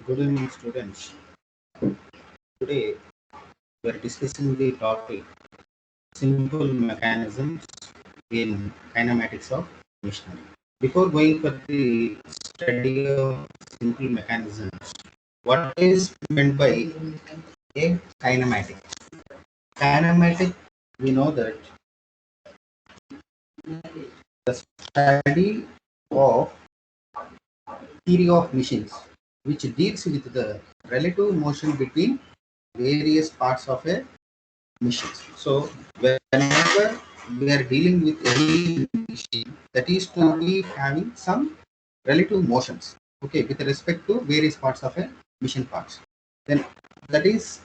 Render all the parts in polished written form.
Good evening, students. Today we are discussing the topic simple mechanisms in kinematics of machinery. Before going for the study of simple mechanisms, what is meant by a kinematic? Kinematic, we know that the study of theory of machines which deals with the relative motion between various parts of a machine. So whenever we are dealing with any machine, that is to be having some relative motions, okay, with respect to various parts of a machine parts. Then that is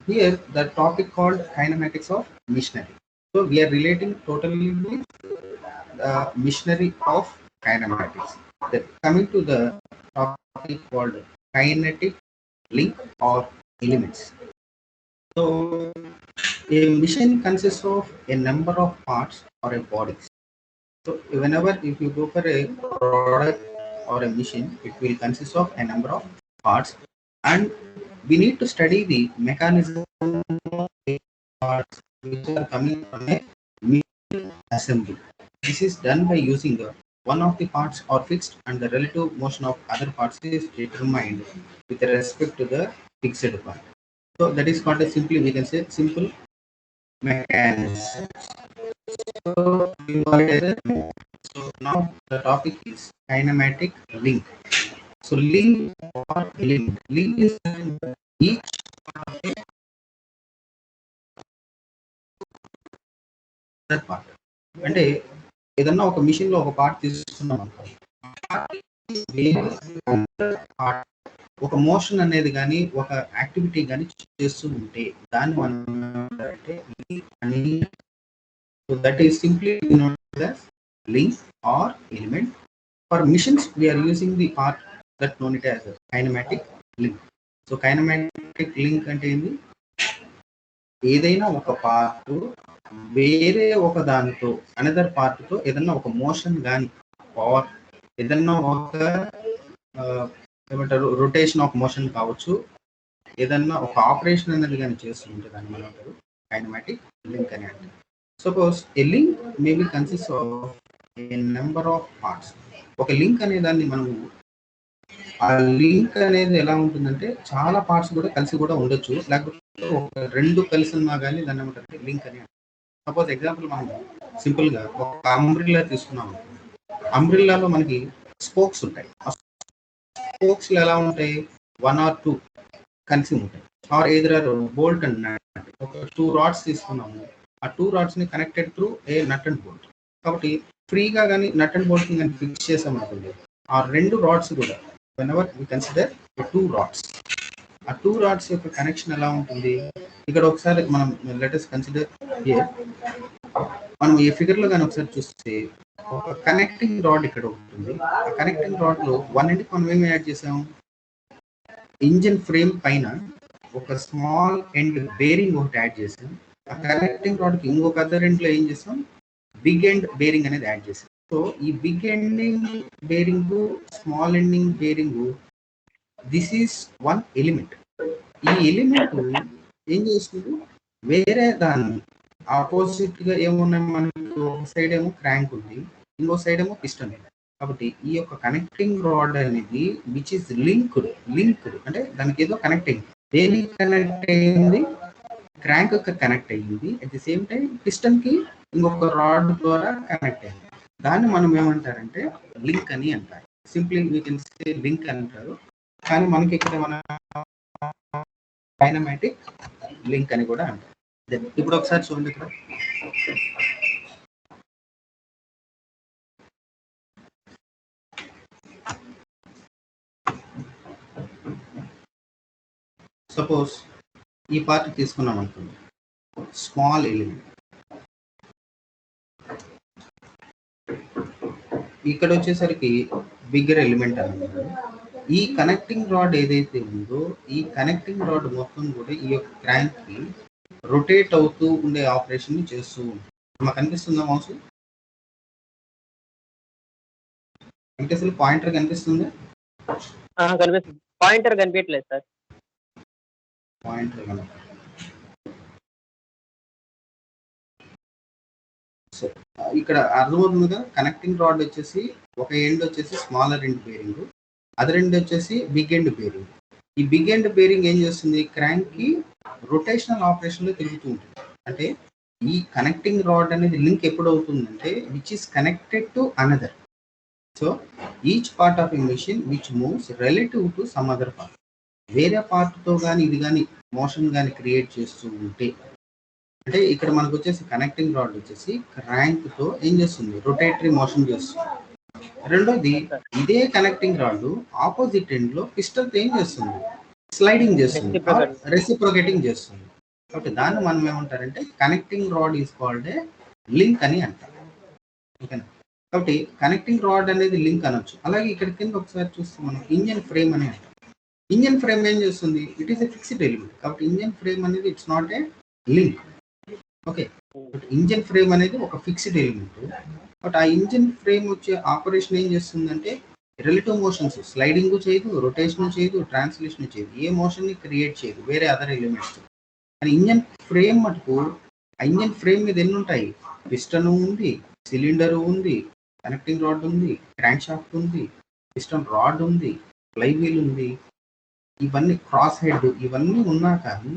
here the topic called kinematics of machinery. So we are relating totally with the machinery of kinematics. Then coming to the topic called kinetic link or elements. So a machine consists of a number of parts or a body. So whenever if you go for a product or a machine, it will consist of a number of parts, and we need to study the mechanism of the parts which are coming from a machine assembly. This is done by using one of the parts are fixed and the relative motion of other parts is determined with respect to the fixed part. So that is called a simply we can say simple mechanism. So we call it as a so now the topic is kinematic link. So link or element. Link is each other part. అంటే ఏదన్నా ఒక machine లో ఒక part తీసుకున్నాం అనుకో ఒక motion అనేది కానీ ఒక యాక్టివిటీ కానీ చేస్తూ ఉంటే దాన్ని మనం అంటే that is simply known as link or element. For missions, we are using the part that known it as a kinematic link. So kinematic link అంటే ఏంది ఏదైనా ఒక పార్ట్ వేరే ఒక దానితో అనదర్ పార్ట్ తో ఏదన్నా ఒక మోషన్ కానీ ఆర్ ఏదన్నా ఒక ఏమంటారు రొటేషన్ ఆఫ్ మోషన్ కావచ్చు, ఏదన్నా ఒక ఆపరేషన్ అనేది కానీ చేస్తుంటే దాన్ని మనం అంటారు కైనమాటిక్ లింక్ అని అంటారు. Suppose A link maybe consist of A number of parts. ఒక లింక్ అనే దాన్ని మనం ఆ లింక్ అనేది ఎలా ఉంటుందంటే చాలా పార్ట్స్ కూడా కలిసి కూడా ఉండొచ్చు, లేకపోతే ఒక రెండు కలిసి ఉన్నా కానీ దాన్ని ఏమంటారు లింక్ అని. సపోజ్ ఎగ్జాంపుల్ మనం సింపుల్ గా ఒక అంబ్రిల్లా తీసుకున్నాం. అంబ్రిల్లాలో మనకి స్పోక్స్ ఉంటాయి. ఆ స్పోక్స్ ఎలా ఉంటాయి, 1 or 2 కలిసి ఉంటాయి. ఆర్ ఎదురు బోల్ట్ అన్నట్టు ఒక 2 రాడ్స్ తీసుకున్నాము. ఆ 2 రాడ్స్ ని connected through a nut and bolt. కాబట్టి ఫ్రీగా కానీ నట్ అండ్ బోల్ట్ ని ఫిక్స్ చేసామనుకోండి, ఆ 2 రాడ్స్ కూడా whenever we consider the 2 rods, ఆ 2 రాడ్స్ యొక్క కనెక్షన్ ఎలా ఉంటుంది. ఇక్కడ ఒకసారి మనం లెటెస్ట్ కన్సిడర్ హియర్, మనం ఈ ఫిగర్ లో కానీ ఒకసారి చూస్తే ఒక కనెక్టింగ్ రాడ్ ఇక్కడ ఉంటుంది. ఆ కనెక్టింగ్ రాడ్ లో వన్ ఎండ్ మనం ఏమి యాడ్ చేసాం, ఇంజిన్ ఫ్రేమ్ పైన ఒక స్మాల్ ఎండ్ బేరింగ్ ఒకటి యాడ్ చేసాం. ఆ కనెక్టింగ్ రాడ్ కి ఇంకొక అదర్ ఎండ్ లో ఏం చేసాం, బిగ్ ఎండ్ బేరింగ్ అనేది యాడ్ చేసాం. సో ఈ big ending bearing, small ending bearing, this is one element. ఈ ఎలిమెంట్ ఏం చేస్తుంది, వేరే దాన్ని ఆపోజిట్ గా ఏమున్నాయి మనకు, ఒక సైడ్ ఏమో క్రాంక్ ఉంది, ఇంకో సైడ్ ఏమో పిస్టన్ ఉంది. కాబట్టి ఈ యొక్క కనెక్టింగ్ రాడ్ అనేది విచ్ ఇస్ లింక్డ్ అంటే దానికి ఏదో కనెక్టింగ్ దేనికి కనెక్ట్ అయ్యింది? క్రాంక్ కనెక్ట్ అయ్యింది. At the same time piston కి ఇంకొక రాడ్ ద్వారా కనెక్ట్ అయ్యింది. దాన్ని మనం ఏమంటారంటే లింక్ అని అంటారు. Simply we can say link అంటారు. కానీ మనకి ఇక్కడ మన కైనమాటిక్ లింక్ అని కూడా అంటారు. ఇప్పుడు ఒకసారి చూడండి ఇక్కడ. సపోజ్ ఈ పార్ట్ తీసుకున్నాం అనుకోండి, స్మాల్ ఎలిమెంట్. ఇక్కడ వచ్చేసరికి బిగ్గర్ ఎలిమెంట్ అన్నమాట. ఈ కనెక్టింగ్ రాడ్ ఏదైతే ఉందో ఈ కనెక్టింగ్ రాడ్ మొత్తం కూడా ఈ యొక్క క్రాంక్ కి రొటేట్ అవుతూ ఉండే ఆపరేషన్ ని చేస్తూ ఉంటుంది. మాకు కనిపిస్తుందా మౌస్? అంటే అసలు పాయింటర్ కనిపిస్తుందా? కనిపిస్తుంది. పాయింటర్ కనిపించలేదు సార్. పాయింటర్ కనుక సో ఇక్కడ అర్థమవుతుందిగా, కనెక్టింగ్ రాడ్ వచ్చేసి ఒక ఎండ్ వచ్చేసి smaller end bearing, other end వచ్చేసి బిగ్ ఎండ్ బేరింగ్. ఈ బిగ్ ఎండ్ బేరింగ్ ఏం చేస్తుంది? క్రాంక్ కి రొటేషనల్ ఆపరేషన్ లో తిరుగుతూ ఉంటుంది. అంటే ఈ కనెక్టింగ్ రాడ్ అనేది లింక్ ఎప్పుడు అవుతుందంటే which is connected to another. So each part of a machine which moves relative to some other part. వేరే పార్ట్తో కానీ ఇది కానీ మోషన్ కానీ క్రియేట్ చేస్తూ ఉంటే, అంటే ఇక్కడ మనకు వచ్చేసి కనెక్టింగ్ రాడ్ వచ్చేసి క్రాంక్తో ఏం చేస్తుంది? రొటేటరీ మోషన్ చేస్తుంది. రెండోది, ఇదే కనెక్టింగ్ రాడ్ ఆపోజిట్ ఎండ్లో పిస్టన్తో ఏం చేస్తుంది? స్లైడింగ్ చేస్తుంది, రెసిప్రొకేటింగ్ చేస్తుంది. కాబట్టి దాన్ని మనం ఏమంటారంటే connecting rod is called a link అని అంటారు. ఓకేనా? కాబట్టి కనెక్టింగ్ రాడ్ అనేది లింక్ అనొచ్చు. అలాగే ఇక్కడ కింద ఒకసారి చూస్తే మనం ఇంజన్ ఫ్రేమ్ అని అంటాం. ఇంజన్ ఫ్రేమ్ ఏం చేస్తుంది? It is a fixed element. కాబట్టి ఇంజన్ ఫ్రేమ్ అనేది it's not a link. Okay, engine frame అనేది ఒక ఫిక్స్డ్ ఎలిమెంట్. బట్ ఆ ఇంజన్ ఫ్రేమ్ వచ్చే ఆపరేషన్ ఏం చేస్తుందంటే రిలేటివ్ మోషన్స్, స్లైడింగ్ చేయదు, రొటేషన్ చేయదు, ట్రాన్స్లేషన్ చేయదు, ఏ మోషన్ ని క్రియేట్ చేయదు వేరే అదర్ ఎలిమెంట్స్. కానీ ఇంజన్ ఫ్రేమ్ మటుకు ఆ ఇంజన్ ఫ్రేమ్ మీద ఎన్ని ఉంటాయి? పిస్టన్ ఉంది, సిలిండర్ ఉంది, కనెక్టింగ్ రాడ్ ఉంది, క్రాంక్ షాఫ్ట్ ఉంది, పిస్టన్ రాడ్ ఉంది, ఫ్లై వీల్ ఉంది, ఇవన్నీ క్రాస్ హెడ్, ఇవన్నీ ఉన్నా కానీ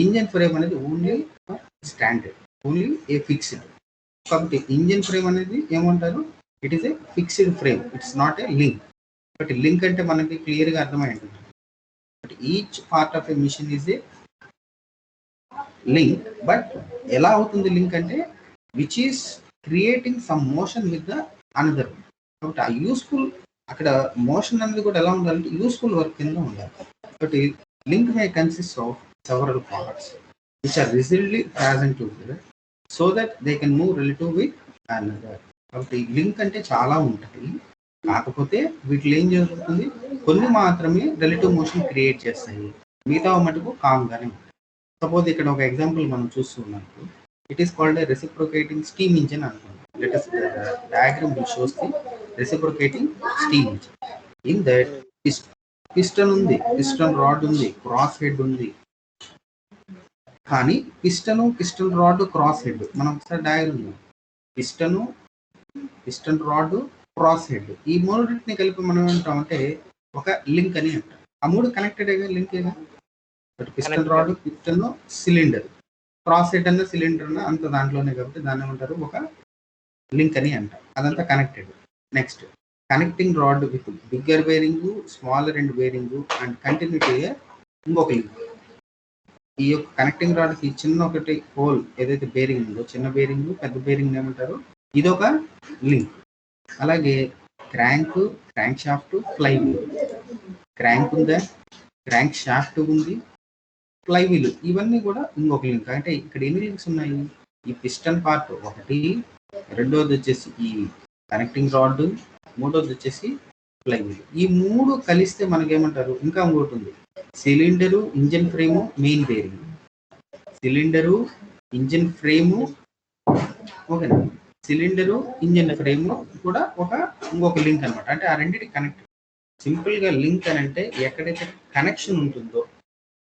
ఇంజన్ ఫ్రేమ్ అనేది only standard, only a fixed. కాబట్టి ఇంజన్ ఫ్రేమ్ అనేది ఏమంటారు? It is a fixed frame, it's not a link. But link అంటే మనకి క్లియర్గా అర్థమై ఉంటుంది. But each part of a machine is a link. But ఎలా అవుతుంది లింక్ అంటే which is creating some motion with the another. కాబట్టి ఆ యూస్ఫుల్, అక్కడ మోషన్ అనేది కూడా ఎలా ఉండాలంటే యూస్ఫుల్ వర్క్ కింద ఉండాలి. కాబట్టి link may consist of several parts which are rigidly present together so that they can move relative with another. కాబట్టి లింక్ అంటే చాలా ఉంటాయి, కాకపోతే వీటిలో ఏం జరుగుతుంది? కొన్ని మాత్రమే రిలేటివ్ మోషన్ క్రియేట్ చేస్తాయి, మిగతా మటుకు కామ్గానే ఉంటాయి. సపోజ్ ఇక్కడ ఒక ఎగ్జాంపుల్ మనం చూస్తున్నప్పుడు it is called a reciprocating steam engine అనుకోండి. Let us diagram which shows the reciprocating steam engine. In that piston ఉంది, piston rod ఉంది, క్రాస్ హెడ్ ఉంది. కానీ పిస్టన్ రాడ్ క్రాస్ హెడ్ మనం ఒకసారి diagram, piston rod cross head, ఈ మూడింటిని కలిపి మనం ఏమంటామంటే ఒక లింక్ అని అంటాం. ఆ మూడు కనెక్టెడ్ లింక్ ఏగా. But piston rod, piston, cylinder, cross head అన్న సిలిండర్ అన్న అంత దాంట్లోనే, కాబట్టి దాన్ని ఏమంటారు? ఒక లింక్ అని అంటాం. అదంతా connected. Next, connecting rod with bigger bearing, smaller end bearing and continuity ఇంకొక లింక్. ఈ యొక్క కనెక్టింగ్ రాడ్ కి చిన్న ఒకటి హోల్ ఏదైతే బేరింగ్ ఉందో, చిన్న బేరింగ్, పెద్ద బేరింగ్ ఏమంటారు? ఇదొక లింక్. అలాగే crankshaft, flywheel. Crank ఉందా, క్రాంక్ షాఫ్ట్ ఉంది, ఫ్లై వీల్, ఇవన్నీ కూడా ఇంకొక లింక్. అంటే ఇక్కడ ఎన్ని లింక్స్ ఉన్నాయి? ఈ పిస్టన్ పార్ట్ ఒకటి, రెండోది వచ్చేసి ఈ కనెక్టింగ్ రాడ్, మూడోది వచ్చేసి ఫ్లై వీల్. ఈ మూడు కలిస్తే మనకేమంటారు? ఇంకా ఇంకోటి ఉంది, cylinder, engine frame, main bearing. Cylinder, engine frame, ఓకేనా? సిలిండరు, ఇంజన్ ఫ్రేము కూడా ఇంకొక లింక్ అనమాట. అంటే ఆ రెండింటి కనెక్ట్. సింపుల్ గా లింక్ అని అంటే ఎక్కడైతే కనెక్షన్ ఉంటుందో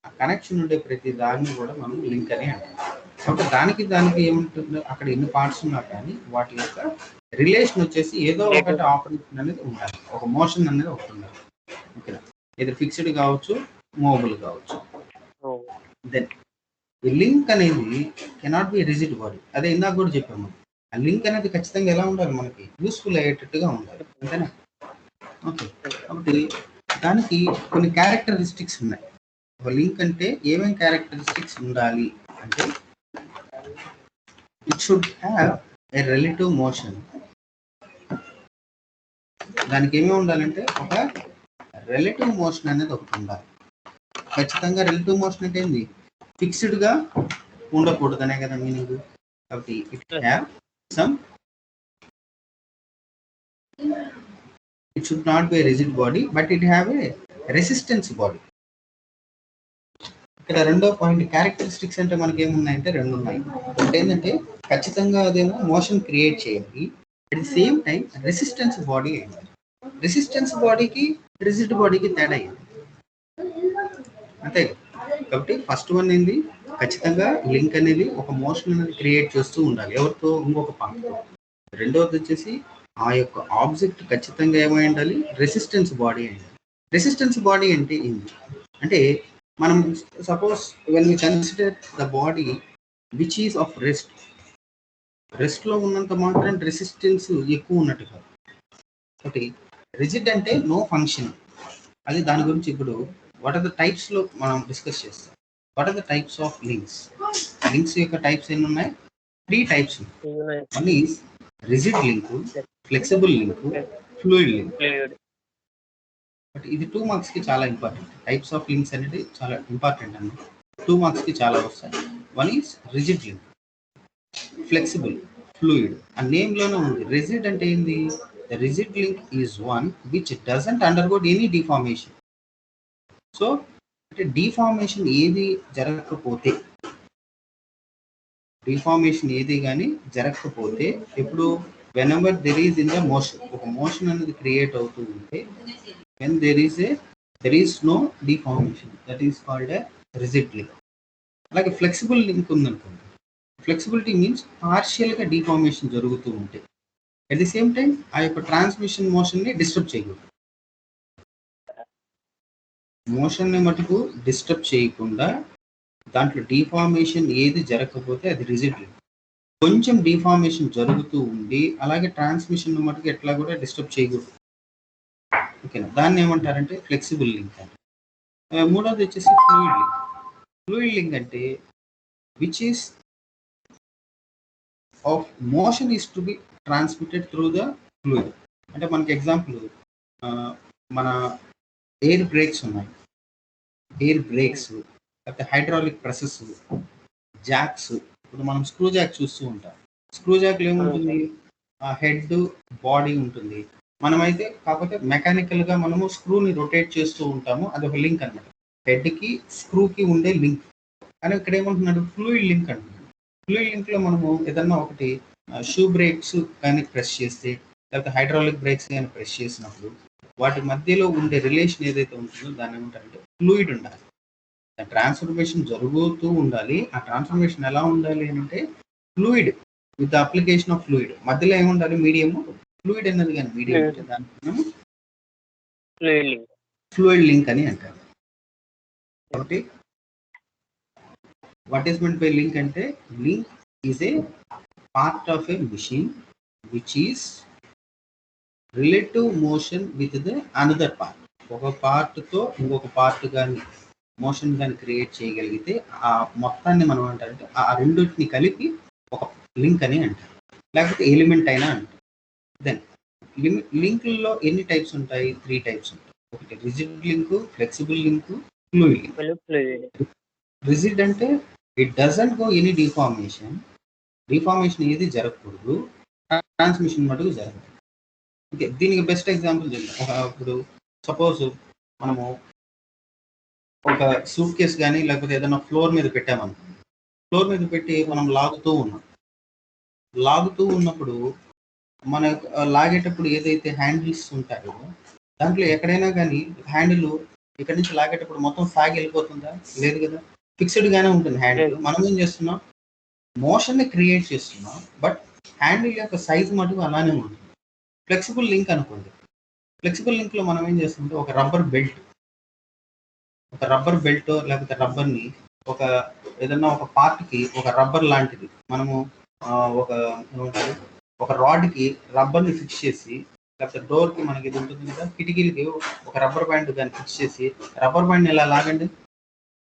ఆ కనెక్షన్ ఉండే ప్రతి దాన్ని కూడా మనం లింక్ అని అంటాం. కాబట్టి దానికి ఏముంటుందో అక్కడ ఎన్ని పార్ట్స్ ఉన్నా కానీ వాటి యొక్క రిలేషన్ వచ్చేసి ఏదో ఒకటి ఆపరేషన్ అనేది ఉండాలి, ఒక మోషన్ అనేది ఒకటి ఉండాలి. ఓకేనా? ఇది ఫిక్స్డ్ కావచ్చు, మూవబుల్ కావచ్చు. దెన్ ఈ లింక్ అనేది కెనాట్ బి రిజిడ్ బాడీ. అదే ఇందాక కూడా చెప్పాము, ఆ లింక్ అనేది ఖచ్చితంగా ఎలా ఉండాలి, మనకి యూస్ఫుల్ అయ్యేటట్టుగా ఉండాలి, అంతేనా? ఓకే, కాబట్టి దానికి కొన్ని క్యారెక్టరిస్టిక్స్ ఉన్నాయి. ఒక లింక్ అంటే ఏమేమి క్యారెక్టరిస్టిక్స్ ఉండాలి అంటే, it should have a relative motion. దానికి ఏమేమి ఉండాలంటే ఒక రిలేటివ్ మోషన్ అనేది ఒకటి ఉండాలి. ఖచ్చితంగా రిలేటివ్ మోషన్ అంటే ఏంది, ఫిక్స్డ్గా ఉండకూడదు అనే కదా మీనింగ్. కాబట్టి it have some, it should not be a rigid body but it have a resistance body. ఇక్కడ రెండో పాయింట్ క్యారెక్టరిస్టిక్స్ అంటే మనకి ఏమున్నాయంటే రెండు ఉన్నాయి. ఒకటి ఏంటంటే ఖచ్చితంగా అదేమో మోషన్ క్రియేట్ చేయాలి, at the same time resistance body అయింది. రెసిస్టెన్స్ బాడీకి రిజిడ్ బాడీకి తేడా అయింది, అంతే. కాబట్టి ఫస్ట్ వన్ ఏంది, ఖచ్చితంగా లింక్ అనేది ఒక మోషన్ అనేది క్రియేట్ చేస్తూ ఉండాలి, ఎవరితో, ఇంకొక పార్ట్తో. రెండవది వచ్చేసి ఆ యొక్క ఆబ్జెక్ట్ ఖచ్చితంగా ఏమై ఉండాలి, రెసిస్టెన్స్ బాడీ అయింది. రెసిస్టెన్స్ బాడీ అంటే ఏంటి అంటే, మనం suppose when we consider the body which is of రెస్ట్లో ఉన్నంత మాత్రం రెసిస్టెన్స్ ఎక్కువ ఉన్నట్టు కాదు. ఒకటి రిజిడ్ అంటే నో ఫంక్షన్, అది దాని గురించి ఇప్పుడు వాట్ ఆర్ ద టైప్స్లో మనం డిస్కస్ చేస్తాం. What are the types of links? Links యొక్క టైప్స్ ఎన్ని ఉన్నాయి? 3 టైప్స్ ఉన్నాయి. One is rigid link, flexible link, fluid link. But ఇది 2 మార్క్స్కి చాలా ఇంపార్టెంట్. టైప్స్ ఆఫ్ లింక్స్ అనేది చాలా ఇంపార్టెంట్ అండి, 2 మార్క్స్కి చాలా వస్తాయి. One is rigid link, flexible, fluid. ఆ నేమ్లోనే ఉంది. రిజిడ్ అంటే ఏంది, the rigid link is one which doesn't undergo any deformation. So అంటే డిఫార్మేషన్ ఏది జరగకపోతే, డిఫార్మేషన్ ఏది కానీ జరగకపోతే, ఇప్పుడు when ever there is in the motion, ఒక మోషన్ అనేది క్రియేట్ అవుతూ ఉంటే, when there is no deformation, that is called a rigid link. అలాగే ఫ్లెక్సిబుల్ లింక్ ఉందనుకోండి, ఫ్లెక్సిబిలిటీ మీన్స్ పార్షియల్గా డిఫార్మేషన్ జరుగుతూ ఉంటే, అట్ ది సేమ్ టైం ఆ యొక్క ట్రాన్స్మిషన్ మోషన్ని డిస్టర్బ్ చేయకూడదు. మోషన్ని మటుకు డిస్టర్బ్ చేయకుండా దాంట్లో డిఫార్మేషన్ ఏది జరగకపోతే అది రిజిడ్ లింక్. కొంచెం డిఫార్మేషన్ జరుగుతూ ఉండి అలాగే ట్రాన్స్మిషన్ మటుకు ఎట్లా కూడా డిస్టర్బ్ చేయకూడదు, ఓకేనా? దాన్ని ఏమంటారంటే ఫ్లెక్సిబుల్ లింక్ అని. మూడోది వచ్చేసి ఫ్లూయిడ్ లింక్. ఫ్లూయిడ్ లింక్ అంటే which is of motion is to be transmitted through the fluid. అంటే మనకి ఎగ్జాంపుల్ మన ఎయిర్ బ్రేక్స్ ఉన్నాయి, ఎయిర్ బ్రేక్స్, లేకపోతే హైడ్రాలిక్ ప్రెసెస్, జాక్స్. ఇప్పుడు మనం స్క్రూ జాక్ చూస్తూ ఉంటాం. స్క్రూ జాక్లో ఏముంటుంది, హెడ్, బాడీ ఉంటుంది. మనమైతే కాకపోతే మెకానికల్గా మనము స్క్రూని రొటేట్ చేస్తూ ఉంటాము, అది ఒక లింక్ అనమాట, హెడ్కి స్క్రూకి ఉండే లింక్. కానీ ఇక్కడ ఏమంటున్నాడు, ఫ్లూయిడ్ లింక్ అంటున్నాడు. ఫ్లూయిడ్ లింక్లో మనము ఏదన్నా ఒకటి షూ బ్రేక్స్ కానీ ప్రెస్ చేస్తే, లేకపోతే హైడ్రాలిక్ బ్రేక్స్ కానీ ప్రెస్ చేసినప్పుడు వాటి మధ్యలో ఉండే రిలేషన్ ఏదైతే ఉంటుందో దాన్ని ఏమంటారంటే ఫ్లూయిడ్ ఉండాలి. ట్రాన్స్ఫర్మేషన్ జరుగుతూ ఉండాలి. ఆ ట్రాన్స్ఫర్మేషన్ ఎలా ఉండాలి అంటే fluid with application of fluid. మధ్యలో ఏముండాలి, మీడియం. ఫ్లూయిడ్ అన్నది కానీ మీడియం అంటే దాన్ని మనం ఫ్లూయిడ్ లింక్ అని అంటారు. కాబట్టి what is meant by link అంటే, link is a part of a machine which is relative motion with the another part. ఒక పార్ట్తో ఇంకొక పార్ట్ కానీ మోషన్ కానీ క్రియేట్ చేయగలిగితే ఆ మొత్తాన్ని మనం అంటారంటే ఆ రెండింటిని కలిపి ఒక లింక్ అని అంటారు, లేకపోతే ఎలిమెంట్ అయినా అంటారు. దెన్ లింక్లో ఎన్ని టైప్స్ ఉంటాయి? 3 టైప్స్ ఉంటాయి. ఒకటి rigid link, flexible link, fluid link. Rigid అంటే it doesn't go any deformation, deformation ఏది జరగకూడదు, ట్రాన్స్మిషన్ మటుకు జరగదు. ఓకే, దీనికి బెస్ట్ ఎగ్జాంపుల్ చెప్తాం. ఇప్పుడు సపోజ్ మనము ఒక సూట్ కేస్ కానీ లేకపోతే ఏదైనా ఫ్లోర్ మీద పెట్టామనుకోండి, ఫ్లోర్ మీద పెట్టి మనం లాగుతూ ఉన్నప్పుడు మన లాగేటప్పుడు ఏదైతే హ్యాండిల్స్ ఉంటాయో దాంట్లో ఎక్కడైనా కానీ హ్యాండిల్ ఇక్కడ నుంచి లాగేటప్పుడు మొత్తం సాగి వెళ్ళిపోతుందా? లేదు కదా, ఫిక్స్డ్గానే ఉంటుంది హ్యాండిల్. మనం ఏం చేస్తున్నాం, మోషన్ని క్రియేట్ చేస్తున్నాం, బట్ హ్యాండిల్ యొక్క సైజ్ మటుకు అలానే ఉంటుంది. ఫ్లెక్సిబుల్ లింక్ అనుకోండి, ఫ్లెక్సిబుల్ లింక్లో మనం ఏం చేస్తుంటే ఒక రబ్బర్ బెల్ట్ లేకపోతే రబ్బర్ని ఒక ఏదన్నా ఒక పార్ట్కి ఒక రబ్బర్ లాంటిది మనము ఒక ఏమంటారు ఒక రాడ్కి రబ్బర్ని ఫిక్స్ చేసి, లేకపోతే డోర్కి మనకి ఇది ఉంటుంది కదా, కిటికీలకి ఒక రబ్బర్ బ్యాండ్ దాన్ని ఫిక్స్ చేసి రబ్బర్ బ్యాండ్ని ఎలా లాగండి,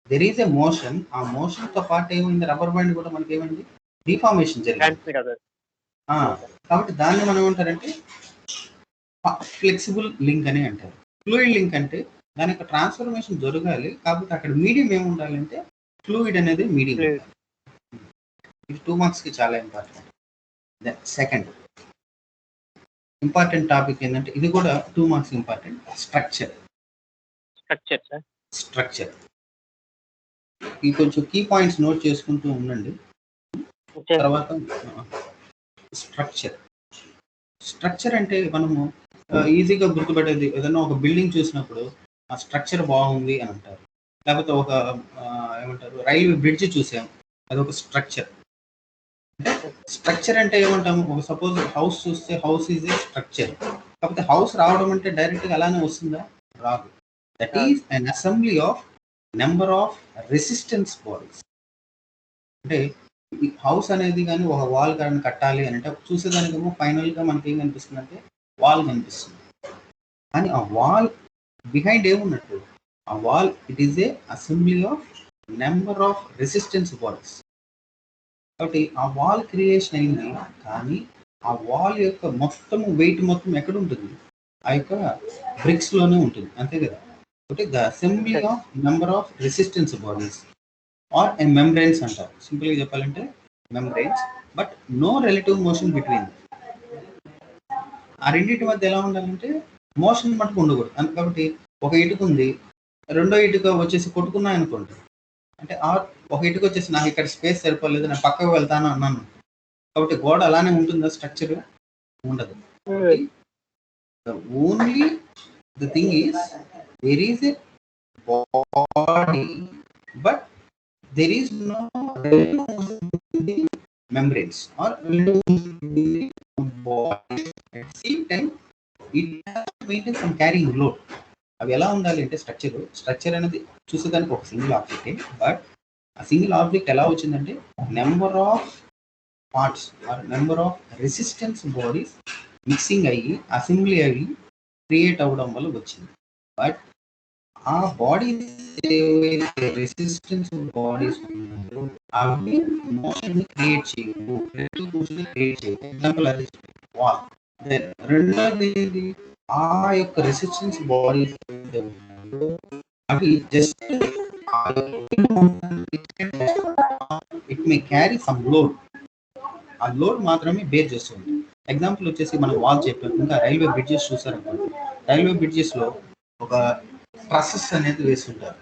దెర్ ఈజ్ ఎ మోషన్. ఆ మోషన్తో పాటు ఏమైంది, రబ్బర్ బ్యాండ్ కూడా మనకి ఏమైంది, డిఫార్మేషన్ జరిగింది. కాబట్టి దాన్ని మనం ఏమంటారంటే ఫ్లెక్సిబుల్ లింక్ అని అంటారు. ఫ్లూయిడ్ లింక్ అంటే దాని యొక్క ట్రాన్స్ఫర్మేషన్ జరగాలి, కాకపోతే అక్కడ మీడియం ఏముండాలంటే ఫ్లూయిడ్ అనేది మీడియం. ఇది 2 మార్క్స్కి చాలా ఇంపార్టెంట్. సెకండ్ ఇంపార్టెంట్ టాపిక్ ఏంటంటే ఇది కూడా 2 మార్క్స్ ఇంపార్టెంట్, స్ట్రక్చర్. ఈ కొంచెం కీ పాయింట్స్ నోట్ చేసుకుంటూ ఉండండి. తర్వాత స్ట్రక్చర్ అంటే మనము ఈజీగా గుర్తుపట్టేది, ఏదైనా ఒక బిల్డింగ్ చూసినప్పుడు ఆ స్ట్రక్చర్ బాగుంది అని అంటారు. లేకపోతే ఒక ఏమంటారు రైల్వే బ్రిడ్జ్ చూసాం, అదొక స్ట్రక్చర్. అంటే స్ట్రక్చర్ అంటే ఏమంటాము, ఒక సపోజ్ హౌస్ చూస్తే హౌస్ ఈజ్ ఏ స్ట్రక్చర్. కాకపోతే హౌస్ రావడం అంటే డైరెక్ట్గా అలానే వస్తుందా, రాదు. That is an assembly of number of resistance bodies. అంటే ఈ హౌస్ అనేది కానీ ఒక వాల్ కానీ కట్టాలి అని అంటే చూసేదానికేమో ఫైనల్గా మనకి ఏం కనిపిస్తుంది అంటే వాల్ కనిపిస్తుంది. కానీ ఆ వాల్ బిహైండ్ ఏమున్నట్టు, ఆ wall it is A assembly of number of resistance bodies. కాబట్టి ఆ వాల్ క్రియేషన్ అయింది, కానీ ఆ వాల్ యొక్క మొత్తం వెయిట్ మొత్తం ఎక్కడ ఉంటుంది, ఆ యొక్క బ్రిక్స్ లోనే ఉంటుంది, అంతే కదా. కాబట్టి the assembly of number of resistance bodies are a membranes అంటారు. సింపుల్గా చెప్పాలంటే membranes, but no relative motion between. ఆ రెండింటి మధ్య ఎలా ఉండాలంటే మోషన్ మటుకు ఉండకూడదు. కాబట్టి ఒక ఇటుక ఉంది, రెండో ఇటుక వచ్చేసి కొట్టుకున్నాయి అనుకోండి, అంటే ఒక ఇటుక వచ్చేసి నాకు ఇక్కడ స్పేస్ సరిపోలేదు, నేను పక్కకు వెళ్తాను అన్నాను, కాబట్టి గోడ అలానే ఉంటుందా, స్ట్రక్చర్ ఉండదు. Only the thing is there is a body, but there is no membranes or body. At the same time it has to maintain some carrying load. అవి ఎలా ఉండాలి అంటే స్ట్రక్చర్ అనేది చూసేదానికి ఒక సింగిల్ ఆబ్జెక్టే, బట్ ఆ సింగిల్ ఆబ్జెక్ట్ ఎలా వచ్చిందంటే number of parts or number of resistance bodies mixing అయ్యి అసెంబ్లీ అయ్యి క్రియేట్ అవ్వడం వల్ల వచ్చింది. బట్ ఆ బాడీస్ రెసిస్టెన్స్ బాడీస్ అవి మోషన్ క్రియేట్ చేయవు, ఎగ్జాంపుల్ అది వాల్. రెండోది ఆ యొక్క రెసిస్టెన్స్ బాడీస్ అవి just it may carry some load, ఆ లోడ్ మాత్రమే బేర్ చేస్తుంది. ఎగ్జాంపుల్ వచ్చేసి మనం వాల్ చెప్పాం, ఇంకా రైల్వే బ్రిడ్జెస్ చూసారనుకోండి, రైల్వే బ్రిడ్జెస్ లో ఒక ట్రసెస్ అనేది వేస్తుంటారు.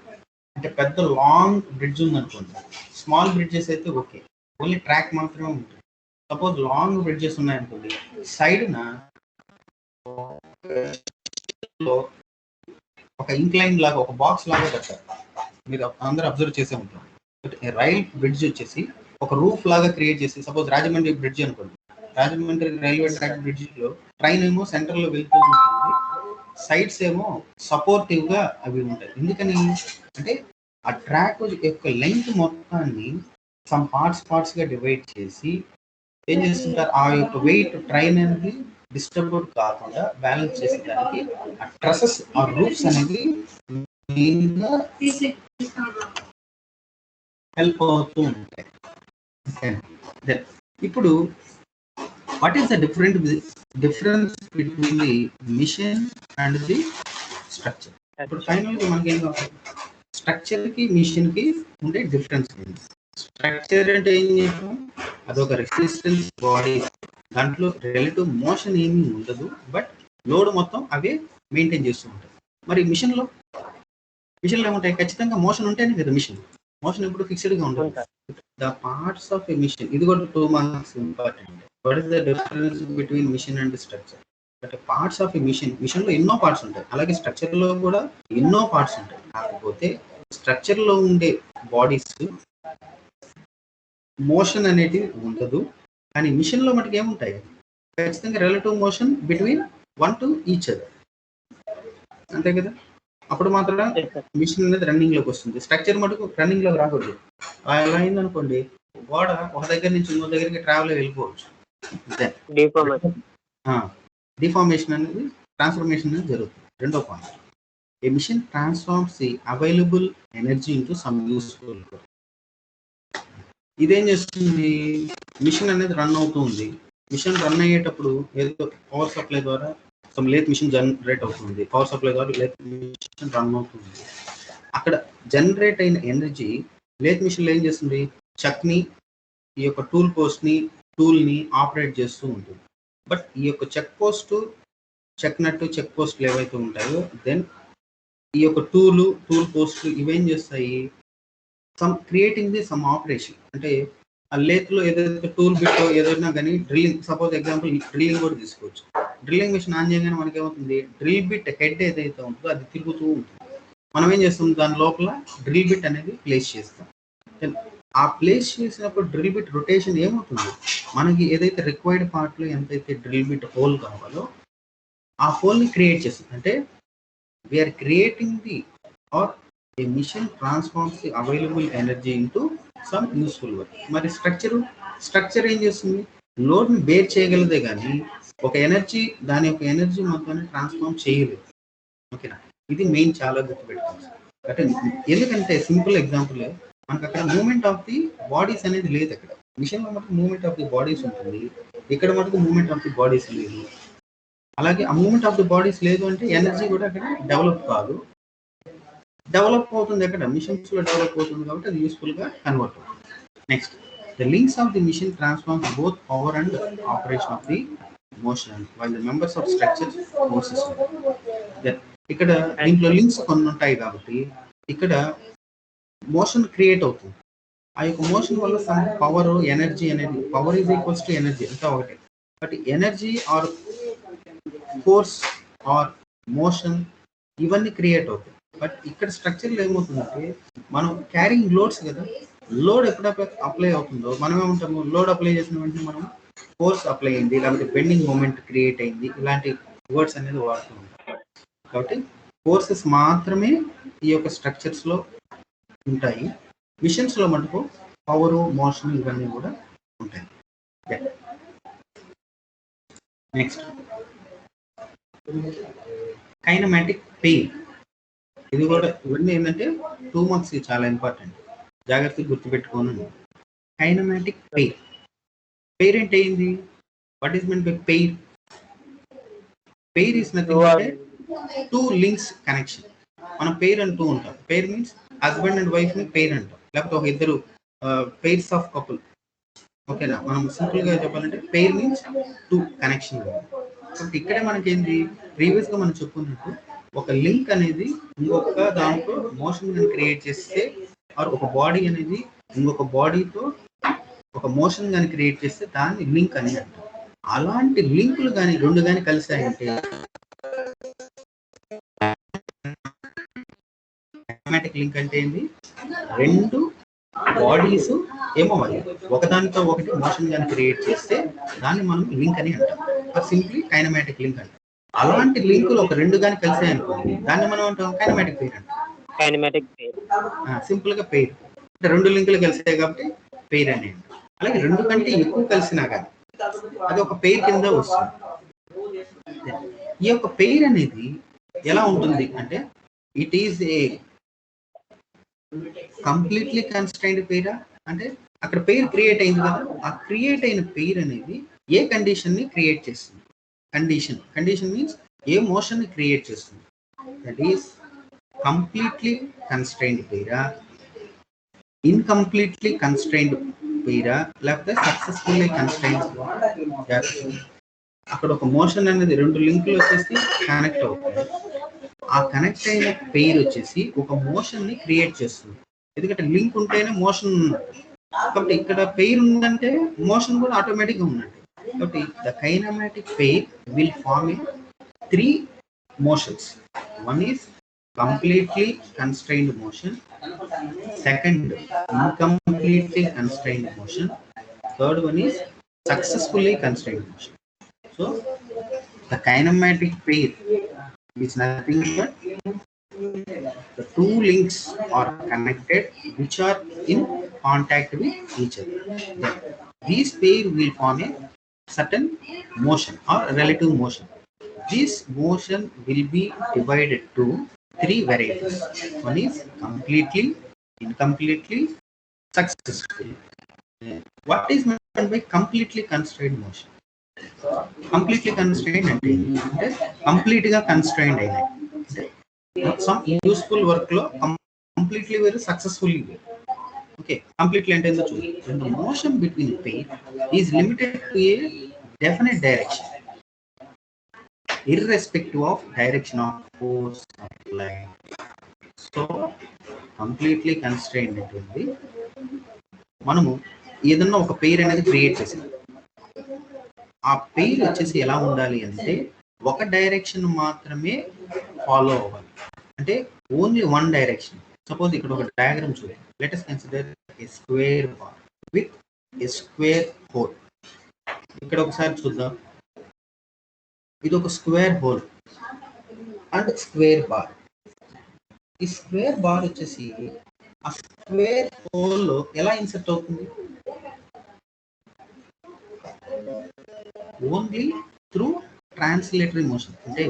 అంటే పెద్ద లాంగ్ బ్రిడ్జ్ ఉందనుకోండి, స్మాల్ బ్రిడ్జెస్ అయితే ఓకే, ఓన్లీ ట్రాక్ మాత్రమే ఉంటుంది. సపోజ్ లాంగ్ బ్రిడ్జెస్ ఉన్నాయనుకోండి, సైడ్న ఒక ఇంక్లైన్ లాగా ఒక బాక్స్ లాగా కట్టారు, మీరు అందరూ అబ్జర్వ్ చేసే ఉంటారు. రైల్ బ్రిడ్జ్ వచ్చేసి ఒక రూఫ్ లాగా క్రియేట్ చేసి, సపోజ్ రాజమండ్రి బ్రిడ్జ్ అనుకోండి, రాజమండ్రి రైల్వే ట్రాక్ బ్రిడ్జ్ లో ట్రైన్ ఏమో సెంటర్ లో వెళ్తూ ఉంటుంది, సైడ్స్ ఏమో సపోర్టివ్ గా అవి ఉంటాయి. ఎందుకని అంటే ఆ ట్రాక్ యొక్క లెంగ్త్ మొత్తాన్ని సమ్ పార్ట్స్ గా డివైడ్ చేసి ఏం చేస్తుంటారు, ఆ యొక్క వెయిట్ ట్రైన్ అనేది డిస్టర్బ్ కాకుండా బ్యాలెన్స్ చేసేదానికి ఆ ట్రసెస్ ఆ రూఫ్స్ అనేది హెల్ప్ అవుతూ ఉంటాయి. ఇప్పుడు what is the difference between the machine and the structure? ఇప్పుడు ఫైనల్ గా మనకి ఏం కావాలి, స్ట్రక్చర్ కి మిషన్ కి ఉండే డిఫరెన్స్ ఏంటి? స్ట్రక్చర్ అంటే ఏం చేస్తాం, అదొక రెసిస్టెన్స్ బాడీ, దాంట్లో రిలేటివ్ మోషన్ ఏమీ ఉండదు, బట్ లోడ్ మొత్తం అవే మెయింటైన్ చేస్తూ ఉంటాయి. మరి మిషన్లో ఏముంటాయి, ఖచ్చితంగా మోషన్ ఉంటేనే కదా మిషన్. మోషన్ ఎప్పుడు ఫిక్స్డ్ గా ఉండదు. The parts of a machine, ఇది కూడా 2 marks important. What is the difference between machine and structure? But parts of a machine లో ఎన్నో పార్ట్స్ ఉంటాయి, అలాగే స్ట్రక్చర్ లో కూడా ఎన్నో పార్ట్స్ ఉంటాయి. కాకపోతే స్ట్రక్చర్ లో ఉండే బాడీస్ మోషన్ అనేది ఉండదు, కానీ మిషన్ లో మటుకు ఏముంటాయి, ఖచ్చితంగా relative motion between one to each other, అంతే కదా. అప్పుడు మాత్రం Yes, sir. మిషన్ అనేది రన్నింగ్ లోకి వస్తుంది. స్ట్రక్చర్ మటుకు రన్నింగ్ లోకి రాకూడదు. అలా అయిందనుకోండి, గోడ ఒక దగ్గర నుంచి ఇంకో దగ్గరికి ట్రావెల్ వెళ్ళిపోవచ్చు. అంతే. Deformation. డిఫార్మేషన్ అనేది ట్రాన్స్ఫర్మేషన్ అనేది జరుగుతుంది. రెండో point, a machine transforms the available energy into some useful. ఇదేం చేస్తుంది, మిషన్ అనేది రన్ అవుతూ ఉంది. మిషన్ రన్ అయ్యేటప్పుడు ఏదో పవర్ సప్లై ద్వారా సమ్ లేత్ మిషన్ జనరేట్ అవుతుంది. పవర్ సప్లై ద్వారా లేత్ మిషన్ రన్ అవుతుంది. అక్కడ జనరేట్ అయిన ఎనర్జీ లేత్ మిషన్లో ఏం చేస్తుంది, చక్ని, ఈ యొక్క టూల్ని ఆపరేట్ చేస్తూ ఉంటుంది. బట్ ఈ యొక్క చెక్ నట్టు చెక్ పోస్టులు ఏవైతే ఉంటాయో, దెన్ ఈ యొక్క టూల్ పోస్టులు ఇవేం చేస్తాయి, క్రియేటింగ్ ది సమ్ ఆపరేషన్. అంటే ఆ లేత్లో ఏదైతే టూల్ బిట్ ఏదైనా కానీ డ్రిల్లింగ్, సపోజ్ ఎగ్జాంపుల్ డ్రిల్లింగ్ కూడా తీసుకోవచ్చు. డ్రిల్లింగ్ మిషన్ ఆన్ చేయగానే మనకి ఏమవుతుంది, డ్రిల్ బిట్ హెడ్ ఏదైతే ఉంటుందో అది తిరుగుతూ ఉంటుంది. మనం ఏం చేస్తాం, దాని లోపల డ్రిల్ బిట్ అనేది ప్లేస్ చేస్తాం. ఆ ప్లేస్ చేసినప్పుడు డ్రిల్ బిట్ రొటేషన్ ఏమవుతుంది, మనకి ఏదైతే రిక్వైర్డ్ పార్ట్లో ఎంతైతే డ్రిల్ బిట్ హోల్ కావాలో ఆ హోల్ని క్రియేట్ చేస్తుంది. అంటే we're creating the or a machine transforms the available energy into some useful work. మరి స్ట్రక్చర్ ఏం చేస్తుంది, లోడ్ని బేర్ చేయగలదే కానీ దాని యొక్క ఎనర్జీ మొత్తాన్ని ట్రాన్స్ఫార్మ్ చేయలేదు. ఓకేనా, ఇది మెయిన్ చాలా గుర్తుపెట్టుకోవాలి. అంటే ఎందుకంటే సింపుల్ ఎగ్జాంపుల్, మనకు అక్కడ మూమెంట్ ఆఫ్ ది బాడీస్ అనేది లేదు. అక్కడ మిషన్లో మటుకు మూమెంట్ ఆఫ్ ది బాడీస్ ఉంటుంది, ఇక్కడ మటుకు మూమెంట్ ఆఫ్ ది బాడీస్ లేదు. అలాగే ఆ మూమెంట్ ఆఫ్ ది బాడీస్ లేదు అంటే ఎనర్జీ కూడా అక్కడ డెవలప్ కాదు. డెవలప్ అవుతుంది ఎక్కడ, మిషన్స్ లో డెవలప్ అవుతుంది కాబట్టి అది యూస్ఫుల్ గా కన్వర్ట్ అవుతుంది. Next, the links of the machine transforms both power and operation of the motion while the members of structure forces. ఇక్కడ దీంట్లో లింక్స్ కొన్ని ఉంటాయి కాబట్టి ఇక్కడ మోషన్ క్రియేట్ అవుతుంది. ఆ యొక్క మోషన్ వల్ల సమ్ పవర్, ఎనర్జీ అనేది, power is equals to energy అంతా ఒకటే. But energy or force or motion ఇవన్నీ క్రియేట్ అవుతాయి. బట్ ఇక్కడ స్ట్రక్చర్లో ఏమవుతుందంటే, మనం క్యారింగ్ లోడ్స్ కదా, లోడ్ ఎప్పుడైతే అప్లై అవుతుందో మనం ఏమంటాము, లోడ్ అప్లై చేసిన వెంటనే మనం ఫోర్స్ అప్లై అయింది, లేకపోతే బెండింగ్ మూమెంట్ క్రియేట్ అయింది, ఇలాంటి వర్డ్స్ అనేది వాడుతూ ఉంటాం. కాబట్టి ఫోర్సెస్ మాత్రమే ఈ యొక్క స్ట్రక్చర్స్లో ఉంటాయి. మిషన్స్లో మటుకు పవరు, మోషన్ ఇవన్నీ కూడా ఉంటాయి. Next, kinematic pain. ఇది కూడా ఇవన్నీ ఏంటంటే 2 marks చాలా ఇంపార్టెంట్, జాగ్రత్తగా గుర్తుపెట్టుకోను. కైనమాటిక్ పెయిర్ అంటే ఏంది, what is mean by pair? Pair is nothing అంటే 2 links కనెక్షన్. మనం పెయిర్ అంటూ ఉంటాం. Pair means husband and wife ని పెయిర్ అంటాం, లేకపోతే ఒక ఇద్దరు పెయిర్స్ ఆఫ్ కపుల్. ఓకేనా, మనం సింపుల్ గా చెప్పాలంటే పెయిర్ మీన్స్ 2 కనెక్షన్. కాబట్టి ఇక్కడే మనకేంది, ప్రీవియస్ గా మనం చెప్పుకున్నట్టు ఒక లింక్ అనేది ఇంకొక దాంట్లో మోషన్ క్రియేట్ చేస్తే, ఆర్ ఒక బాడీ అనేది ఇంకొక బాడీతో ఒక మోషన్ కానీ క్రియేట్ చేస్తే దాన్ని లింక్ అని అంటాం. అలాంటి లింకులు కానీ రెండు కానీ కలిసాయంటే లింక్ అంటే ఏంటి, రెండు బాడీస్ ఏమో ఒకదానితో ఒకటి మోషన్ కానీ క్రియేట్ చేస్తే దాన్ని మనం లింక్ అని అంటాం. సింప్లీ కైనమాటిక్ లింక్ అంటాం. అలాంటి లింకులు ఒక రెండు కానీ కలిసాయి అనుకోండి, దాన్ని మనం అంటాం కైనమాటిక్ పెయిర్ అంటాం. సింపుల్ గా పెయిర్ అంటే రెండు లింకులు కలిసాయి కాబట్టి పెయిర్ అని అంటాం. అలాగే రెండు కంటే ఎక్కువ కలిసినా కానీ అది ఒక పెయిర్ కింద వస్తుంది. ఈ యొక్క పెయిర్ అనేది ఎలా ఉంటుంది అంటే, it is a completely constrained పెయిరా, అంటే అక్కడ పెయిర్ క్రియేట్ అయింది కదా, ఆ క్రియేట్ అయిన పెయిర్ అనేది ఏ కండిషన్ ని క్రియేట్ చేస్తుంది. కండిషన్ మీన్స్ ఏ మోషన్ ని క్రియేట్ చేస్తుంది. దట్ ఈస్ కంప్లీట్లీ కన్స్ట్రైన్డ్ పెయిరా, ఇన్కంప్లీట్లీ కన్స్ట్రైన్డ్ పెయిరా, లేకపోతే సక్సెస్ఫుల్లీ కన్స్ట్రైన్డ్. అక్కడ ఒక మోషన్ అనేది రెండు లింకులు వచ్చేసి కనెక్ట్ అవుతుంది. ఆ కనెక్ట్ అయిన పెయిర్ వచ్చేసి ఒక మోషన్ ని క్రియేట్ చేస్తుంది. ఎందుకంటే లింక్ ఉంటేనే మోషన్ ఉన్నట్టు, కాబట్టి ఇక్కడ పెయిర్ ఉందంటే మోషన్ కూడా ఆటోమేటిక్ గా ఉన్నట్టు. కాబట్టి the kinematic pair will form 3 motions. One is completely constrained motion, second incompletely constrained motion, third one is successfully constrained motion. So the kinematic pair is nothing but The two links are connected which are in contact with each other. Then these pair will form a certain motion or relative motion. This motion will be divided to three varieties. One is completely, incompletely, successfully. What is meant by completely constrained motion? Completely constrained అంటే complete గా constrained అయినాయి. Some useful work లో completely వేరు, successfully వేరు. Okay, completely అంటే ఏందో చూడండి. When the motion between pair is limited to a definite direction irrespective of direction of force applied. So completely constrained ఉంటుంది. మనము ఏదన్నా ఒక పెయిర్ అనేది క్రియేట్ చేసాం. ఆ పెయిర్ వచ్చేసి ఎలా ఉండాలి అంటే ఒక డైరెక్షన్ మాత్రమే ఫాలో అవ్వాలి. అంటే ఓన్లీ వన్ డైరెక్షన్. సపోజ్ ఇక్కడ ఒక డయాగ్రామ్ చూడండి. Let us consider A square bar with a square whole. ఇక్కడ ఒకసారి చూద్దాం. ఇది ఒక square whole and square bar. ఈ స్క్వేర్ బార్ వచ్చేసి ఆ స్క్వేర్ హోల్ లో ఎలా ఇన్సర్ట్ అవుతుంది? Only through translatory motion. అంటే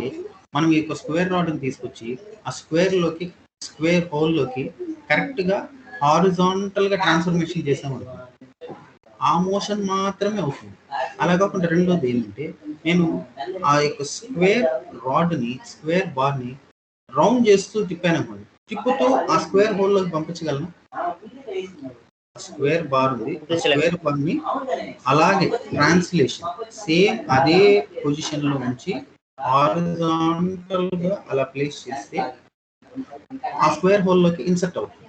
మనం ఈ యొక్క స్క్వేర్ రాడ్ ని తీసుకొచ్చి ఆ స్క్వేర్ లోకి, స్క్వేర్ హోల్ లోకి కరెక్ట్ గా హారిజాంటల్ గా ట్రాన్స్ఫర్మేషన్ చేసామనుకో, ఆ మోషన్ మాత్రమే అవుతుంది. అలా కాకుండా రెండోది ఏంటంటే, నేను ఆ యొక్క స్క్వేర్ రాడ్ ని, స్క్వేర్ బార్ ని రౌండ్ చేస్తూ తిప్పాను అనుకోండి, తిప్పుతూ ఆ స్క్వేర్ హోల్ లోకి పంపించగలను. స్క్వేర్ బార్ ఉంది, స్క్వేర్ బార్ ని అలాగే ట్రాన్స్లేషన్ సేమ్ అదే పొజిషన్ లో ఉంచి హారిజాంటల్ గా అలా ప్లేస్ చేస్తే ఆ స్క్వేర్ హోల్ లోకి ఇన్సర్ట్ అవుతుంది.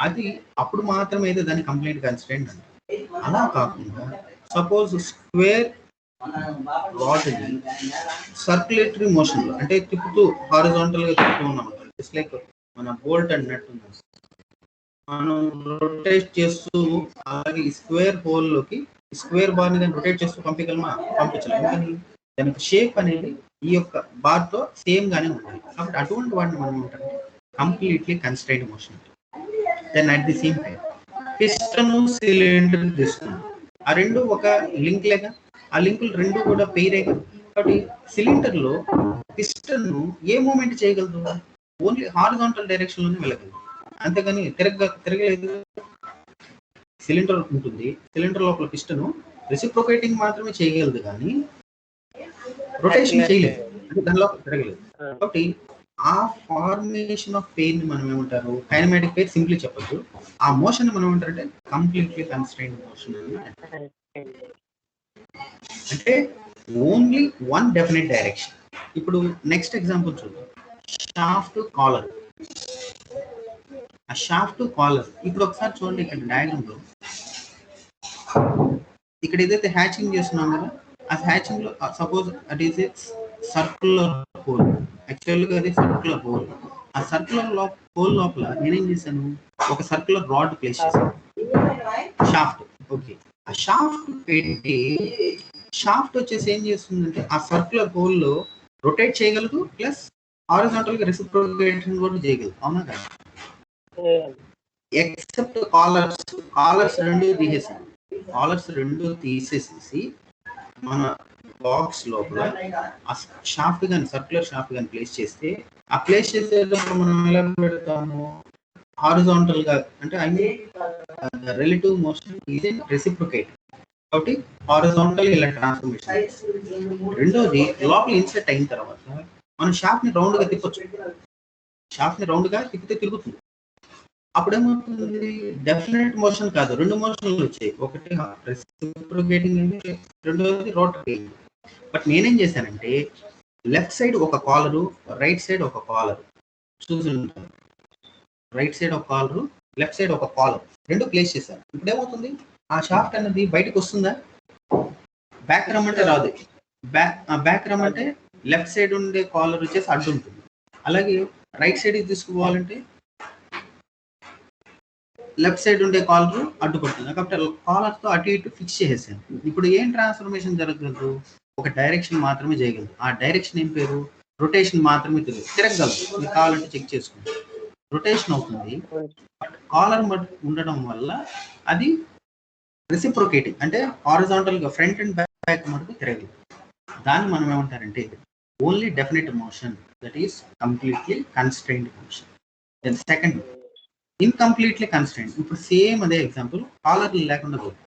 అది అప్పుడు మాత్రమే అయితే దాన్ని కంప్లీట్ కన్స్ట్రైన్డ్ అంటే. అలా కాకుండా సపోజ్ స్క్వేర్ రాడ్ ని సర్క్యులేటరీ మోషన్ లో, అంటే తిప్పుతూ హారిజాంటల్ గా తిప్పుతూ ఉన్నాం. ఇట్స్ లైక్ మన బోల్ట్ అన్నట్టు మనం రొటేట్ చేస్తూ అలాగే ఈ స్క్వేర్ హోల్ లోకి స్క్వేర్ బార్ ని రొటేట్ చేస్తూ పంపించగలమా? పంపించలేము. కానీ దానికి షేప్ అనేది ఈ యొక్క బార్ తో సేమ్ గానే ఉంటుంది. కాబట్టి అటువంటి వాటిని మనం ఏంటంటే completely constrained motion. Then at the same time piston cylinder తీసుకున్నాం. ఆ రెండు ఒక లింక్ లేక, ఆ లింకులు రెండు కూడా పెయిరేగా. కాబట్టి సిలిండర్ లో పిస్టన్ ఏ మూమెంట్ చేయగలదు? ఓన్లీ హారిజాంటల్ డైరెక్షన్ లోనే వెళ్ళగలదు. అంతేగాని తిరగలేదు. సిలిండర్ ఉంటుంది, సిలిండర్ లోపల పిస్టన్ రెసిప్రొకేటింగ్ మాత్రమే చేయగలదు కానీ రొటేషన్ చేయలేదు, అంటే దాని లోపల తిరగలేదు. కాబట్టి ఆ ఫార్మేషన్ ఆఫ్ పెయిర్ ని మనం ఏమంటారు? Kinematic pair. సింప్లీ చెప్పొచ్చు. ఆ మోషన్ మనం ఏమంటారంటే కంప్లీట్లీ కన్స్ట్రైన్డ్ మోషన్ అంటే ఓన్లీ వన్ డెఫినెట్ డైరెక్షన్. ఇప్పుడు నెక్స్ట్ ఎగ్జాంపుల్ చూద్దాం. Shaft collar. ఆ షాఫ్ట్ కాలర్ ఇప్పుడు ఒకసారి చూడండి. ఇక్కడ డయాగ్రామ్ లో ఇక్కడ ఏదైతే హ్యాచింగ్ చేస్తున్నాం కదా, ఆ హ్యాచింగ్ లో suppose at is a circular whole. యాక్చువల్గా అది సర్కులర్ హోల్. ఆ సర్కులర్ హోల్ లోపల నేనేం చేశాను? ఒక సర్కులర్ రాడ్ ప్లేస్ చేశాను, షాఫ్ట్. ఓకే, ఆ షాఫ్ట్ పెట్టి షాఫ్ట్ వచ్చేసి ఏం చేస్తుందంటే ఆ సర్కులర్ హోల్ లో రొటేట్ చేయగలదు, ప్లస్ హారిజాంటల్ గా రెసిప్రొకేషన్ కూడా చేయగలదు. అవునా కదా? ఎక్సెప్ట్ కాలర్స్ రెండు తీసేసాను. కాలర్స్ రెండు తీసేసేసి మన బాక్స్ లోపల ఆ షాఫ్ట్ గాని, సర్క్యులర్ షాఫ్ట్ గాని ప్లేస్ చేస్తే, ఆ ప్లేస్ చేసేటప్పుడు మనం ఎలా పెడతాము? హారిజాంటల్ గా, అంటే I mean relative motion is reciprocate. కాబట్టి హారిజాంటల్ ఇలా ట్రాన్స్ఫర్మేషన్. రెండోది, లోపల ఇన్సెట్ అయిన తర్వాత మనం షాఫ్ట్ ని రౌండ్ గా తిప్పొచ్చు. షాఫ్ట్ ని రౌండ్ గా తిప్పితే తిరుగుతుంది. అప్పుడేమవుతుంది? డెఫినెట్ మోషన్ కాదు, రెండు మోషన్లు వచ్చాయి. ఒకటి రెసిప్రొకేటింగ్, రెండోది రోటేటింగ్. బట్ నేనేం చేశానంటే లెఫ్ట్ సైడ్ ఒక కాలరు, రైట్ సైడ్ ఒక కాలర్ చూసుంటాను. రైట్ సైడ్ ఒక కాలరు, లెఫ్ట్ సైడ్ ఒక కాలర్ రెండు ప్లేస్ చేశాను. ఇప్పుడు ఏమవుతుంది? ఆ షాఫ్ట్ అనేది బయటకు వస్తుందా? బ్యాక్ రమ్మంటే రాదు. బ్యాక్ రమ్మంటే లెఫ్ట్ సైడ్ ఉండే కాలర్ వచ్చేసి అడ్డు ఉంటుంది. అలాగే రైట్ సైడ్ తీసుకోవాలంటే లెఫ్ట్ సైడ్ ఉండే కాలర్ అడ్డుపడుతుంది. కాబట్టి కాలర్ తో అటు ఇటు ఫిక్స్ చేసేసాను. ఇప్పుడు ఏం ట్రాన్స్ఫర్మేషన్ జరగదు? ఒక డైరెక్షన్ మాత్రమే చేయగలదు. ఆ డైరెక్షన్ ఏం పేరు? రొటేషన్ మాత్రమే తిరగగలదు. మీకు కావాలంటే చెక్ చేసుకోండి. రొటేషన్ అవుతుంది, బట్ కాలర్ ఉండడం వల్ల అది రెసిప్రొకేటింగ్, అంటే హారిజాంటల్గా ఫ్రంట్ అండ్ బ్యాక్ మటుకు తిరగదు. దాన్ని మనం ఏమంటారంటే only definite motion, that is completely constrained motion. Then second incompletely constrained. ఇప్పుడు సేమ్ అదే ఎగ్జాంపుల్, కాలర్ లేకుండా పోతుంది.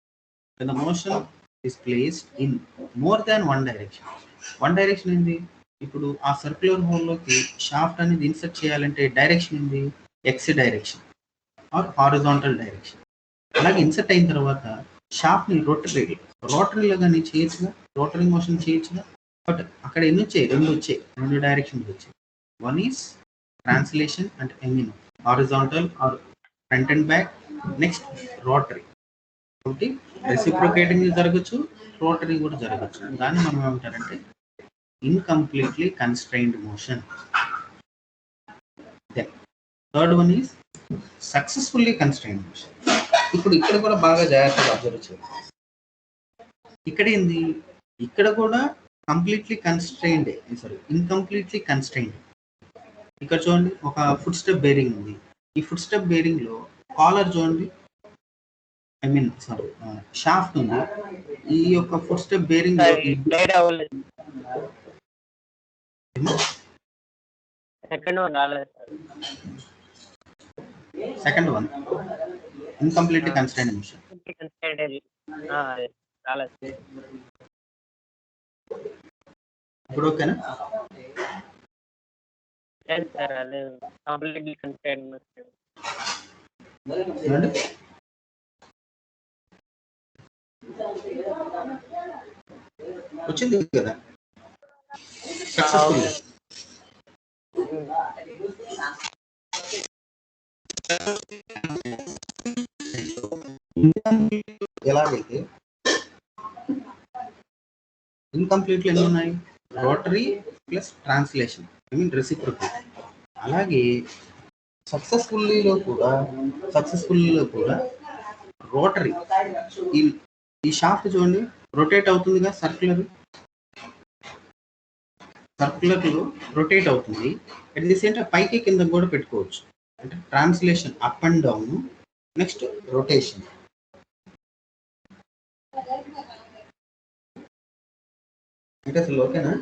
The motion is placed in more than one direction. One direction ఏంది? ఇప్పుడు ఆ సర్క్యులర్ హోల్లోకి షాఫ్ట్ అనేది ఇన్సర్ట్ చేయాలంటే డైరెక్షన్ ఏంది? X direction or horizontal direction. అలాగే ఇన్సర్ట్ అయిన తర్వాత షాఫ్ట్ని రోటరీలో కానీ చేయొచ్చుగా, రోటరీ మోషన్ చేయొచ్చుగా. బట్ అక్కడ ఎన్ని వచ్చాయి? రెండు డైరెక్షన్స్ వచ్చాయి. వన్ ఈస్ ట్రాన్స్లేషన్ అంటే horizontal or front and back. Next rotary. ఒకటి రెసిప్రొకేటింగ్ జరగచ్చు, రోటరీ కూడా జరగచ్చు. దాన్ని మనం ఏమంటారంటే incompletely constrained motion. Then third one is successfully constrained motion. ఇప్పుడు ఇక్కడ కూడా బాగా జాగ్రత్తగా అబ్జర్వ్ చేయాలి. ఇక్కడ ఏంది? ఇక్కడ కూడా కంప్లీట్లీ కన్స్ట్రైన్డ్, ఇన్కంప్లీట్లీ కన్స్ట్రైన్డ్. ఇక్కడ చూడండి, ఒక ఫుట్ స్టెప్ బేరింగ్ ఉంది. ఈ ఫుట్ స్టెప్ బేరింగ్ లో కాలర్ చూడండి, షాఫ్ట్ ఉంది. ఈ యొక్క foot step bearing second one incompletely constrained motion. ఇప్పుడు ఓకేనా? వచ్చింది కదా సక్సెస్ఫుల్. ఎలాగైతే ఇన్కంప్లీట్లు ఎన్ని ఉన్నాయి? Rotary plus translation, reciprocating. అలాగే సక్సెస్ఫుల్లీలో కూడా రోటరీ. ఈ షాఫ్ట్ చూడండి రొటేట్ అవుతుందిగా, సర్క్యులర్ రొటేట్ అవుతుంది. అట్ ది సేమ్ టైం పైకి కింద కూడా పెట్టుకోవచ్చు. అంటే translation up and down, next rotation. అంటే అసలు ఓకేనా?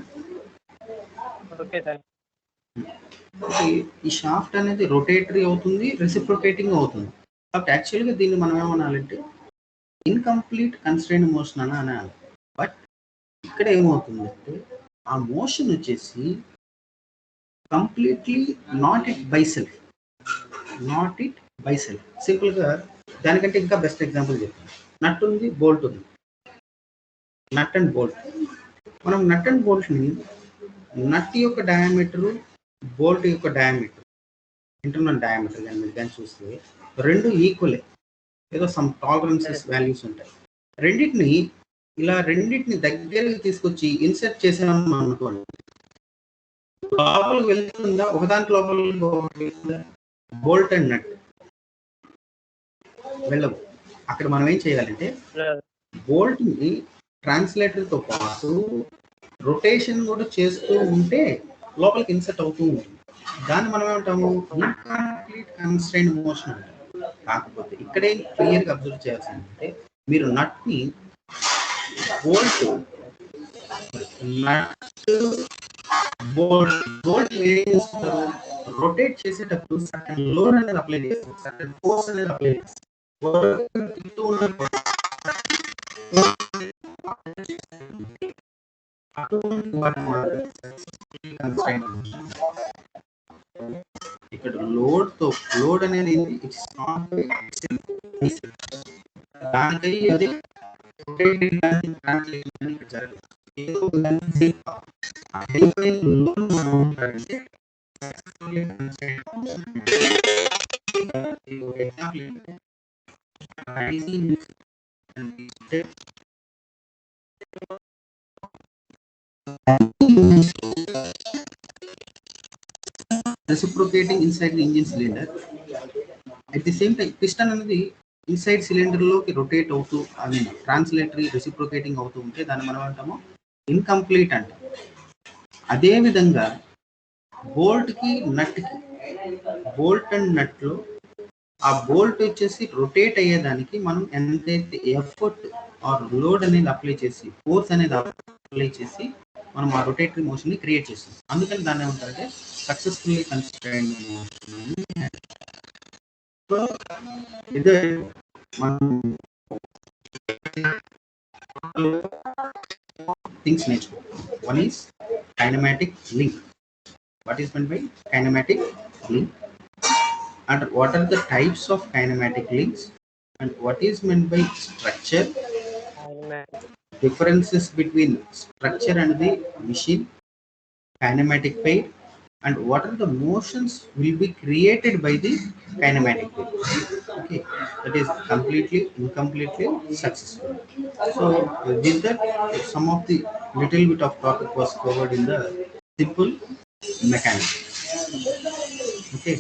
ఈ షాఫ్ట్ అనేది రొటేటరీ అవుతుంది, రెసిప్రొకేటింగ్ అవుతుంది. కాబట్టి యాక్చువల్గా దీన్ని మనం ఏమనాలంటే ఇన్కంప్లీట్ కన్స్ట్రైన్డ్ మోషన్ అని అనాలి. బట్ ఇక్కడ ఏమవుతుందంటే ఆ మోషన్ వచ్చేసి completely not it by self. సింపుల్గా దానికంటే ఇంకా బెస్ట్ ఎగ్జాంపుల్ చెప్తాను. నట్ ఉంది, బోల్ట్ ఉంది. Nut and bolt. మనం నట్ అండ్ బోల్ట్ని నట్ యొక్క డయామీటరు, బోల్ట్ యొక్క డయామీటర్, ఇంటర్నల్ డయామీటర్ కానీ మీరు కానీ చూస్తే రెండు ఈక్వలే. ఏదో సమ్ టాలరెన్సెస్ వాల్యూస్ ఉంటాయి. రెండింటిని దగ్గరికి తీసుకొచ్చి ఇన్సర్ట్ చేసాము అనుకోండి, లోపలికి వెళ్తుందా? ఒకదాంట్లో లోపలికి బోల్ట్ అండ్ నట్ వెళ్ళవు. అక్కడ మనం ఏం చేయాలంటే బోల్ట్ ని ట్రాన్స్లేటర్ తో పాటు రొటేషన్ కూడా చేస్తూ ఉంటే లోపలికి ఇన్సర్ట్ అవుతూ ఉంటుంది. దాన్ని మనం ఏమంటాము? ఇన్కంప్లీట్ కన్స్ట్రైన్డ్ మోషన్ అంటాం. కాకపోతే ఇక్కడే క్లియర్ గా అబ్జర్వ్ చేయాల్సిందంటే మీరు నట్ ని బోల్ట్ ఏం చేస్తారు? రొటేట్ చేసేటప్పుడు సర్టన్ లోడ్ అనేది అప్లై చేస్తారు, సర్టన్ ఫోర్స్ అనేది అప్లై చేస్తారు. ఇక్కడ లోడ్ అనేది దానికై అది జరగదు. Reciprocating inside the engine cylinder. At the same time, piston అనేది ఇన్సైడ్ సిలిండర్ లోకి రొటేట్ అవుతూ, ట్రాన్స్లేటరీ రెసిప్రొకేటింగ్ అవుతూ ఉంటే దాన్ని మనం అంటాము ఇన్కంప్లీట్ అంటాం. అదే విధంగా బోల్ట్ కి నట్ కి, బోల్ట్ అండ్ నట్ లో ఆ బోల్ట్ వచ్చేసి రొటేట్ అయ్యేదానికి మనం ఎంతైతే ఎఫర్ట్ ఆర్ లోడ్ అనేది అప్లై చేసి, ఫోర్స్ అనేది అప్లై చేసి మనం ఆ రొటేటరీ మోషన్ ని క్రియేట్ చేస్తాం. అందుకని దాన్ని ఏమంటారంటే సక్సెస్ఫుల్లీ కన్స్ట్రైన్డ్ మోషన్. సో ఇదే మనం things నేర్చుకో. One is kinematic link. What is meant by kinematic link? And what are the types of kinematic links? And what is meant by structure? Differences between structure and the machine, kinematic pair, and what are the motions will be created by the kinematic pair. Okay, that is completely incompletely successful. So with that, some of the little bit of topic was covered in the simple mechanics. Okay.